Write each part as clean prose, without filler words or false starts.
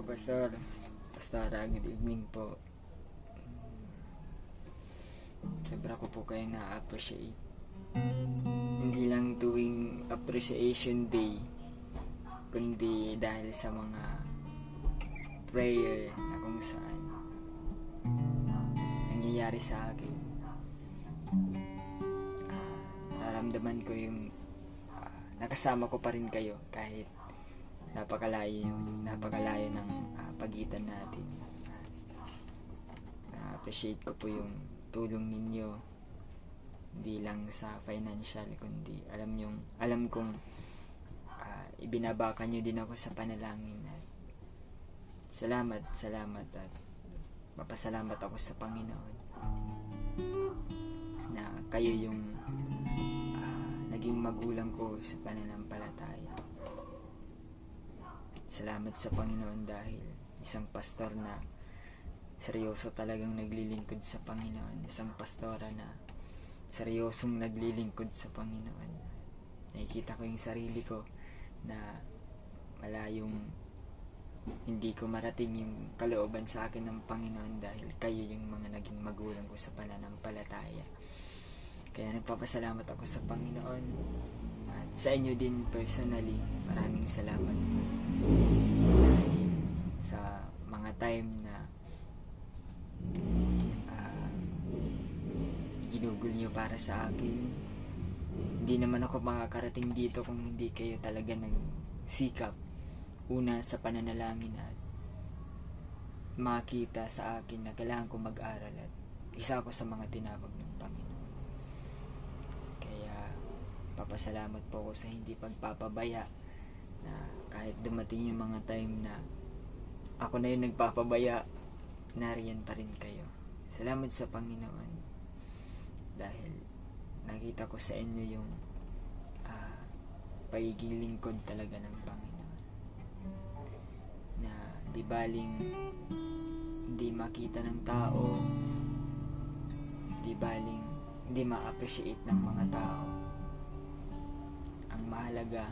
Pastor. Pastora, good evening po. Sobra ko po kayo na-appreciate. Hindi lang tuwing appreciation day, kundi dahil sa mga prayer na kung saan nangyayari sa akin. Nararamdaman ko yung nakasama ko pa rin kayo kahit napakalayo ng pagitan natin. Na-appreciate ko po yung tulong ninyo, hindi lang sa financial kundi alam kong ibinabakan nyo din ako sa panalangin. Salamat at mapasalamat ako sa Panginoon na kayo yung naging magulang ko sa pananampalataya. Salamat sa Panginoon dahil isang pastor na seryoso talagang naglilingkod sa Panginoon. Isang pastora na seryosong naglilingkod sa Panginoon. Nakikita ko yung sarili ko na malayong hindi ko marating yung kalooban sa akin ng Panginoon dahil kayo yung mga naging magulang ko sa pananampalataya. Kaya nagpapasalamat ako sa Panginoon at sa inyo din personally. Maraming salamat dahil sa mga time na ginugol nyo para sa akin. Hindi naman ako makakarating dito kung hindi kayo talaga nagsikap una sa pananalangin at makita sa akin na kailangan ko mag-aral at isa ako sa mga tinawag ng Panginoon. Kaya papasalamat po ako sa hindi pagpapabaya na kahit dumating yung mga time na ako na yung nagpapabaya, nariyan pa rin kayo. Salamat sa Panginoon dahil nakita ko sa inyo yung pagiging lingkod talaga ng Panginoon na di baling hindi makita ng tao, di baling hindi ma-appreciate ng mga tao. Ang mahalaga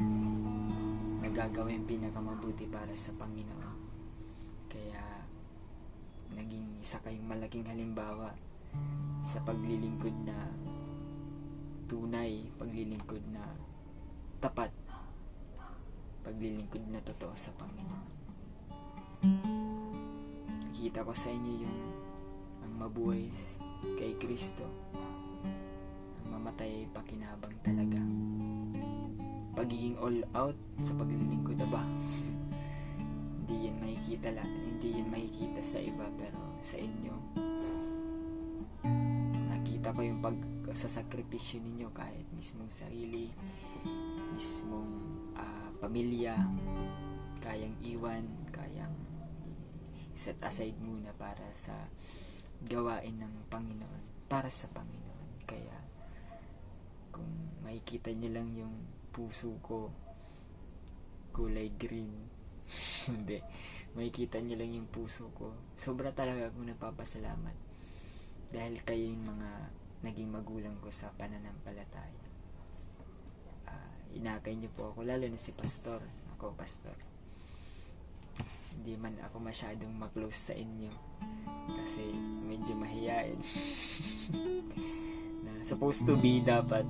nagagawa yung pinakamabuti para sa Panginoon. Kaya naging isa kayong malaking halimbawa sa paglilingkod na tunay, paglilingkod na tapat, paglilingkod na totoo sa Panginoon. Nakita ko sa inyo yung ang mabuhay kay Kristo, ang mamatay pakinabang talaga, pagiging all out sa paglilingkod ba? Hindi yan makikita sa iba, pero sa inyo nakita ko yung pagsasakripisyo ninyo kahit mismong sarili, mismong pamilya, kayang iwan, kayang set aside muna para sa gawain ng Panginoon, para sa Panginoon. Kaya kung makikita nyo lang yung puso ko kulay green hindi, makikita nyo lang yung puso ko, sobra talaga akong napapasalamat dahil kayo yung mga naging magulang ko sa pananampalataya. Inakay nyo po ako, lalo na si pastor. Ako pastor, hindi man ako masyadong maklose sa inyo kasi medyo mahiyain na supposed to be dapat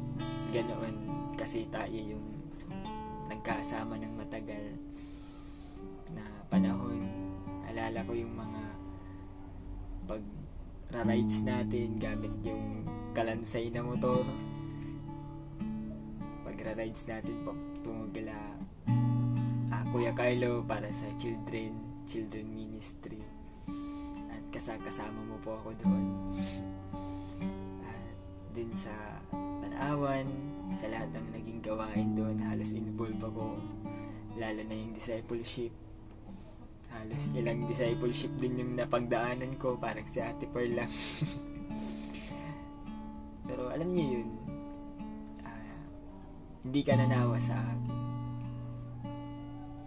ganoon kasi tayo yung nagkasama ng matagal na panahon. Alala ko yung mga pag-rides natin gamit yung kalansay na motor, pag-rides natin po tungo kila Kuya Carlo para sa children ministry at kasama mo po ako doon at din sa Tanawan, sa lahat ng naging gawain doon halos involved ako, lalo na yung discipleship. Halos ilang discipleship din yung napagdaanan ko, parang si Ate Pearl lang. Pero alam niyo yun, hindi ka nanawa sa akin.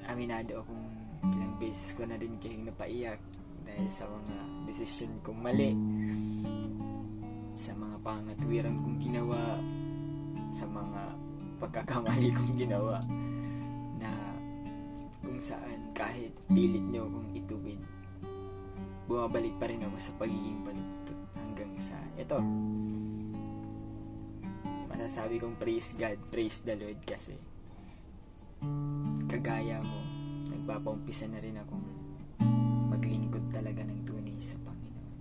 Aminado akong ilang beses ko na rin kayong napaiyak dahil sa mga desisyon kong mali, sa mga pangatwiran kong ginawa, sa mga pagkakamali kong ginawa na kung saan kahit pilit nyo kong bumabalik pa rin ako sa pagiging baluktot hanggang sa ito. Masasabi kong praise God, praise the Lord, kasi kagaya mo, nagpapaumpisa na rin akong maglingkod talaga ng tunay sa Panginoon.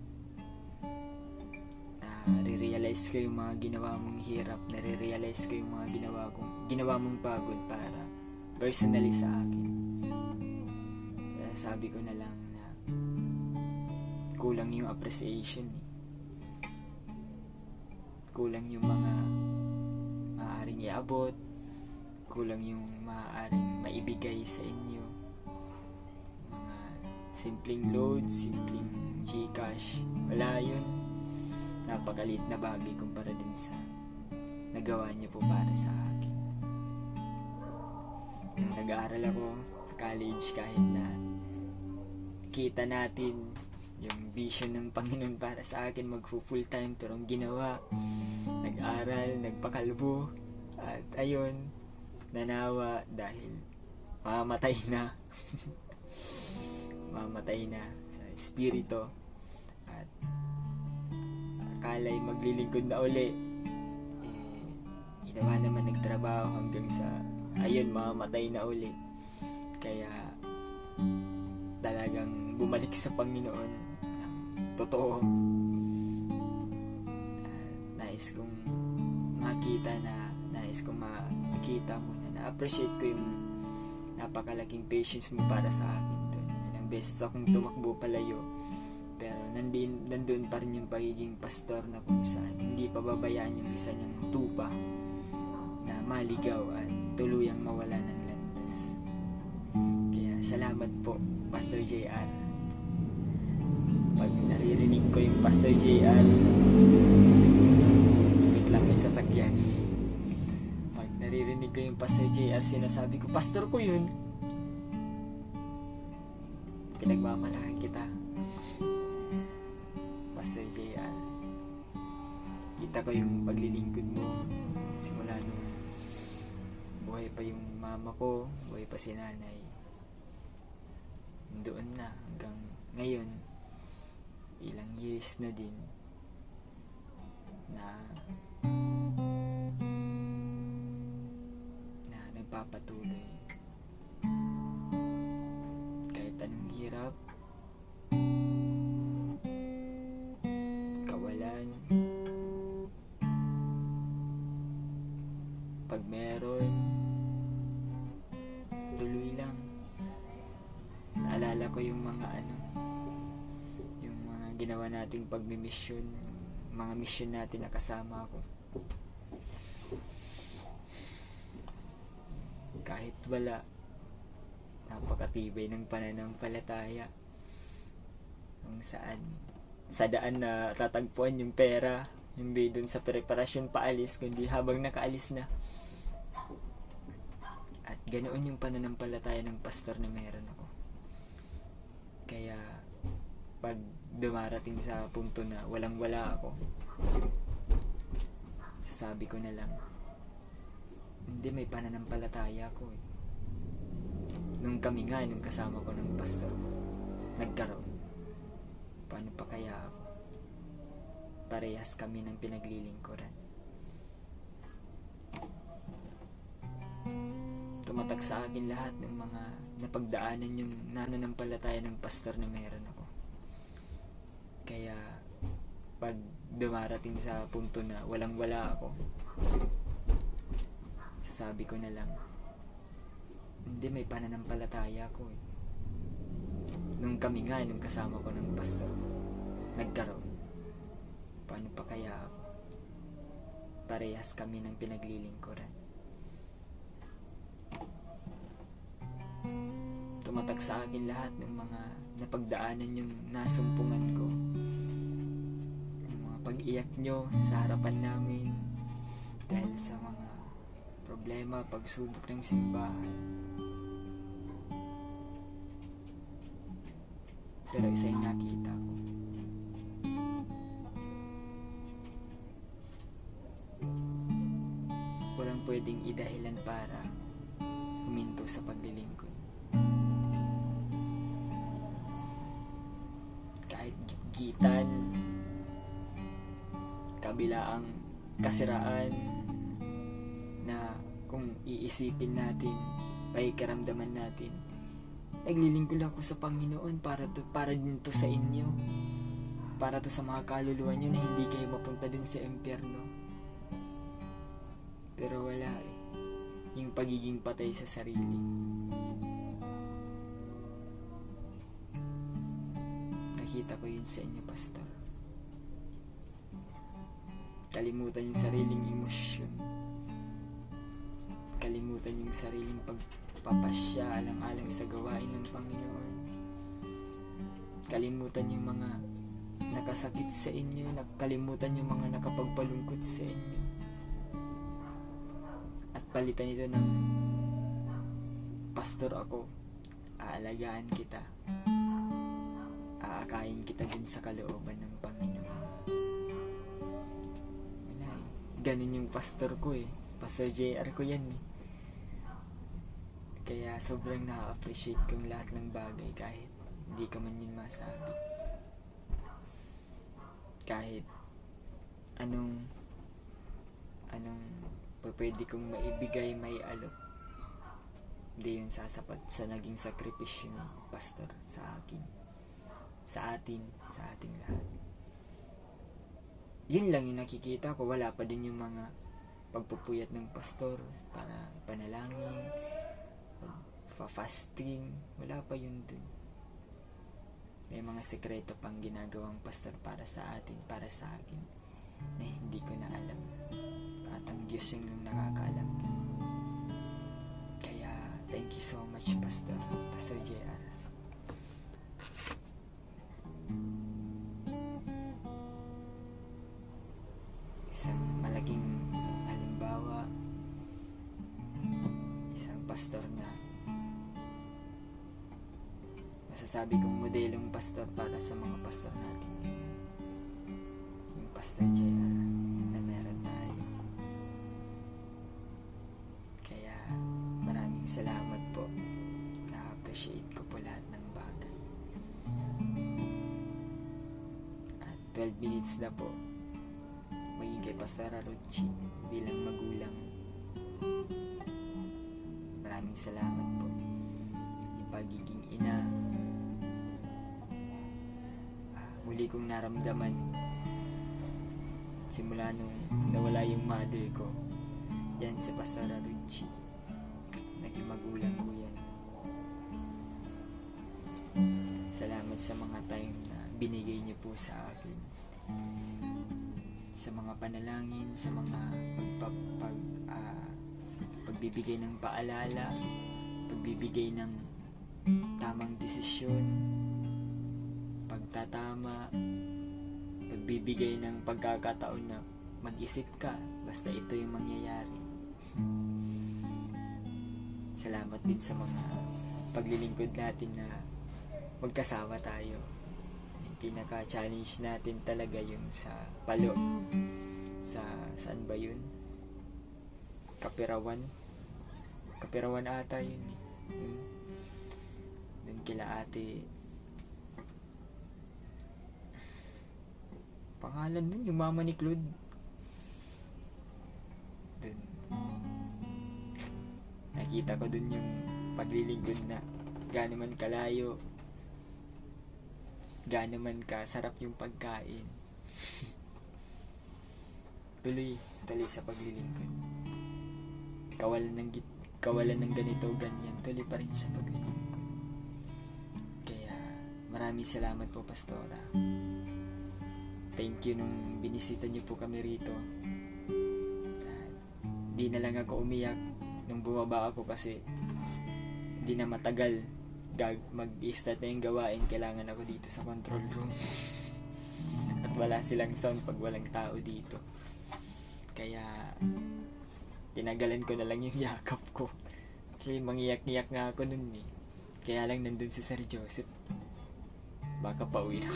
Nare-realize ko yung mga ginawa mong hirap, nare-realize ko yung mga ginawa mong pagod para personally sa akin. Kaya sabi ko na lang na kulang yung appreciation, kulang yung mga maaaring iabot, kulang yung maaaring maibigay sa inyo, mga simpleng load, simpleng Gcash, wala yun. Napakaliit na bagay kumpara din sa nagawa niyo po para sa akin. Nung nag-aaral ako sa college, kahit na kita natin yung vision ng Panginoon para sa akin, mag-full time, pero ang ginawa, nag-aral, nagpakalbo, at ayun, nanawa dahil mamatay na mamatay na sa espiritu, at akala'y maglilingkod na uli, ginawa naman, nagtrabaho hanggang sa ayun, mamatay na uli. Kaya talagang bumalik sa Panginoon ng totoo. Nais kong makita mo na na-appreciate ko yung napakalaking patience mo para sa akin doon. Ilang beses akong tumakbo palayo, pero nandun pa rin yung pagiging pastor na kung saan hindi pababayaan yung isa niyang tupa na maligaw at tuluyang mawala ng landas. Kaya salamat po, Pastor JR. Pag naririnig ko yung Pastor JR, wait lang, may sasakyan. Pag naririnig ko yung Pastor JR, sinasabi ko, pastor ko yun. Pinagmamalaki kita, Pastor JR. Kita ko yung paglilingkod mo simula nung buhay pa yung mama ko, buhay pa si nanay. Doon na hanggang ngayon, ilang years na din na nagpapatuloy. Kahit anong hirap, kawalan, pag meron, tuloy lang. Naalala ko yung mga yung mga ginawa nating pagmimisyon, mga mission natin na kasama ko. Kahit wala, napakatibay ng pananampalataya, kung saan sa daan na tatagpuan yung pera, hindi dun sa preparasyon paalis, kundi habang nakaalis na. At ganoon yung pananampalataya ng pastor na meron ako. Kaya pag dumarating sa punto na walang-wala ako, sasabi ko na lang, hindi, may pananampalataya ako eh. Nung kami nga, nung kasama ko ng pastor, nagkaroon, paano pa kaya ako? Parehas kami ng pinaglilingkuran. Tumatak sa akin lahat ng mga napagdaanan yung nananampalataya ng pastor na meron ako. Kaya pag dumarating sa punto na walang-wala ako, sasabi ko na lang, hindi, may pananampalataya ako eh. Nung kami nga, nung kasama ko ng pastor, nagkaroon, paano pa kaya ako? Parehas kami ng pinaglilingkuran. Tumatak sa akin lahat ng mga napagdaanan yung nasumpungan ko, yung mga pag-iyak nyo sa harapan namin dahil sa mga problema, pagsubok ng simbahan. Pero isa yung nakita ko, walang pwedeng idahilan para huminto sa paglilingkod. kasakitan, kabilaang kasiraan na kung iisipin natin, pakikiramdaman natin, naglilingkod ako sa Panginoon para din to sa inyo, para to sa mga kaluluwa nyo na hindi kayo mapunta din sa impyerno. Pero wala yung pagiging patay sa sarili. Nakita ko yun sa inyo, Pastor. Kalimutan yung sariling emosyon, kalimutan yung sariling pagpapasya alang-alang sa gawain ng Panginoon, kalimutan yung mga nakasakit sa inyo, kalimutan yung mga nakapagpalungkot sa inyo, at palitan ito ng, pastor ako, aalagaan kita, aakayin kita dun sa kalooban ng Panginoon. Wala ganun yung pastor ko Pastor JR ko yan Kaya sobrang na-appreciate kong lahat ng bagay kahit hindi ka man yun masabi. Kahit anong pwede kong maibigay, may alok, hindi yun sasapat sa naging sakripisyo ni Pastor sa akin, sa ating lahat. Yun lang yung nakikita ko. Wala pa din yung mga pagpupuyat ng pastor para panalangin, fasting, wala pa yun dun. May mga sekreto pang ginagawang pastor para sa atin, para sa akin, na hindi ko na alam, at ang Diyos yung nakakaalam. Kaya thank you so much, Pastor JR. Isang malaking halimbawa, isang pastor na masasabi kong modelong pastor para sa mga pastor natin, yung Pastor JR na meron tayo. Kaya maraming salamat po, na-appreciate ko po lahat ng bagay. At 12 minutes na po maging kay Pastor Ruchi bilang magulang. Maraming salamat po. Yung pagiging ina, muli kong naramdaman simula nung nawala yung mother ko. Yan si Pastor Ruchi, naging magulang ko yan. Salamat sa mga time na binigay niyo po sa akin, sa mga panalangin, sa mga pagbibigay ng paalala, pagbibigay ng tamang desisyon, pagtatama, pagbibigay ng pagkakataon na mag-isip ka basta ito yung mangyayari. Salamat din sa mga paglilingkod natin na magkasama tayo. Pinaka-challenge natin talaga yung sa Palo, saan ba yun? Kapirawan ata yun dun kila ate, pangalan nun yung mama ni Claude, dun nakita ko dun yung paglilingkod na gaano man kalayo, gaano man kasarap yung pagkain. tuloy sa paglilingkod. Kawalan ng ganito, ganyan, tuloy pa rin sa paglilingkod. Kaya maraming salamat po, Pastora. Thank you nung binisita niyo po kami rito. Di na lang ako umiyak nung bumaba ako kasi di na matagal mag-start na yung gawain. Kailangan ako dito sa control room at wala silang sound pag walang tao dito. Kaya tinagalan ko na lang yung yakap ko kasi mangiyak-iyak nga ako nun Kaya lang nandun si Sir Joseph, baka pauwi na.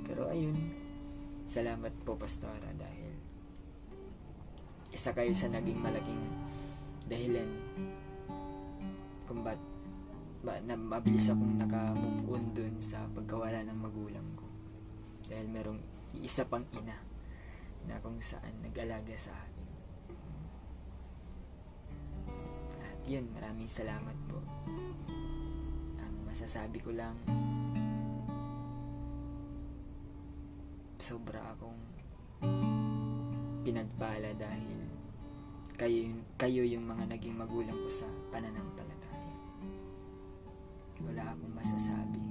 Pero ayun, salamat po, Pastora, dahil isa kayo sa naging malaking dahilan kung ba't mabilis akong naka-move on dun sa pagkawala ng magulang ko. Dahil merong isa pang ina na kung saan nag-alaga sa akin. At yun, maraming salamat po. Ang masasabi ko lang, sobra akong pinagpala dahil kayo yung mga naging magulang ko sa pananampalataya. Wala akong masasabi.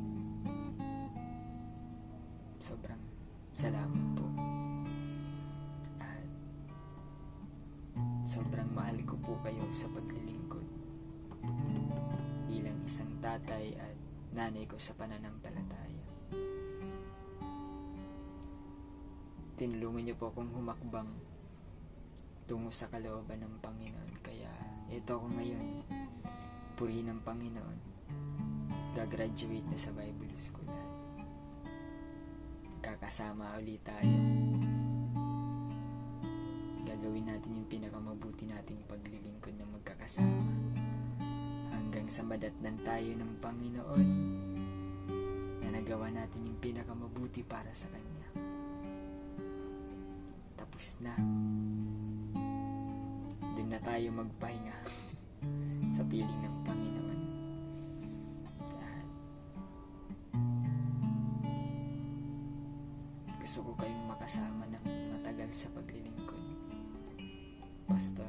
Sobrang salamat po. At sobrang mahal ko po kayo sa paglilingkod bilang isang tatay at nanay ko sa pananampalataya. Tinulungan niyo po akong humakbang tungo sa kalooban ng Panginoon. Kaya ito ako ngayon, purihin ng Panginoon, gagraduate na sa Bible School at kakasama ulit tayo. Gagawin natin yung pinakamabuti nating paglilingkod na magkakasama hanggang sa madatnan tayo ng Panginoon na nagawa natin yung pinakamabuti para sa Kanya. Tapos na. Doon na tayo magpahinga sa piling ng Panginoon. At gusto ko kayong makasama ng matagal sa paglilingkod. Pastor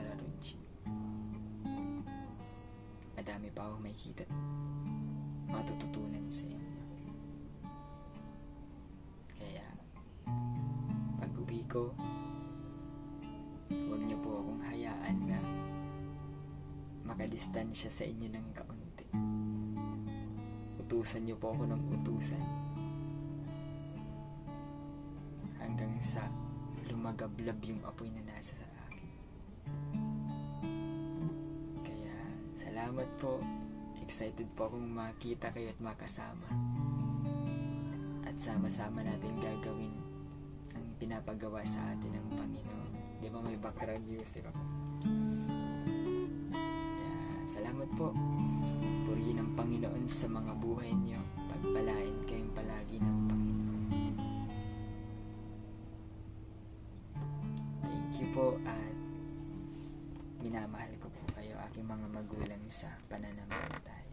Arunchi. Madami pa ako makikita at matututunan sa inyo. Kaya pag-uwi ko, huwag niyo po akong hayaan na makadistansya sa inyo ng kaunti. Utusan niyo po ako ng utusan hanggang sa lumagablab yung apoy na nasa sa akin. Kaya salamat po. Excited po akong makita kayo at makasama. At sama-sama natin gagawin ang pinapagawa sa atin ng Panginoon. Di ba may background music ako? Kaya salamat po. Purihin ang Panginoon sa mga buhay niyo. Pagpalain kayong palagi ng Panginoon. Thank you po at minamahal ko po kayo, aking mga magulang sa pananampalataya.